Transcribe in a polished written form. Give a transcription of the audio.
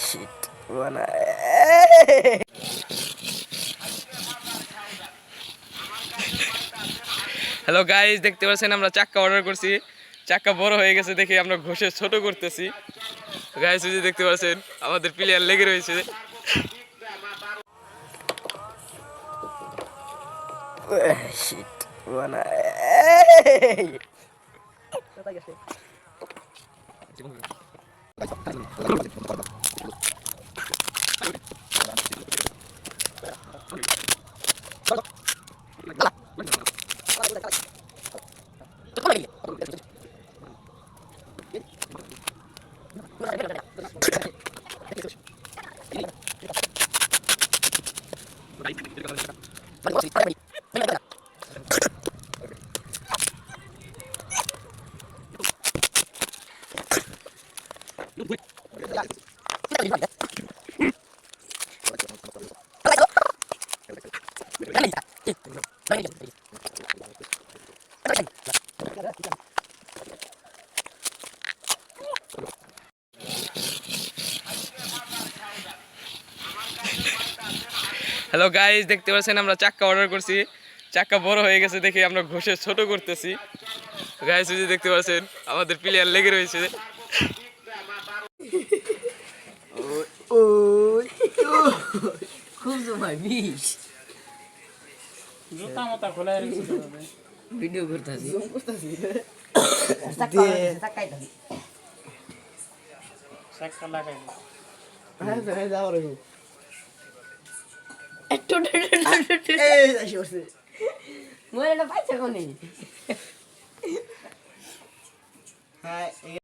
Sheet মানে hello guys, দেখতে পাচ্ছেন আমরা চাক্কা অর্ডার করছি। চাক্কা বড় হয়ে গেছে দেখে আমরা ঘষে ছোট করতেছি। গাইস এই যে দেখতে পাচ্ছেন আমাদের প্লেয়ার লেগে রয়েছে। শিট মানে হ্যালো গাইস, দেখতে পাচ্ছেন আমরা চাক্কা অর্ডার করছি। চাক্কা বড় হয়ে গেছে দেখে আমরা ঘষে ছোট করতেছি। গাইস এই যে দেখতে পাচ্ছেন আমাদের প্লেয়ার লেগে রয়েছে। খুব সময় বিষ জুতা মাথা খোলা রেখেছে ভিডিও করতেছি সাক্কা লাগাই মোবাইলটা পাইছে কোনি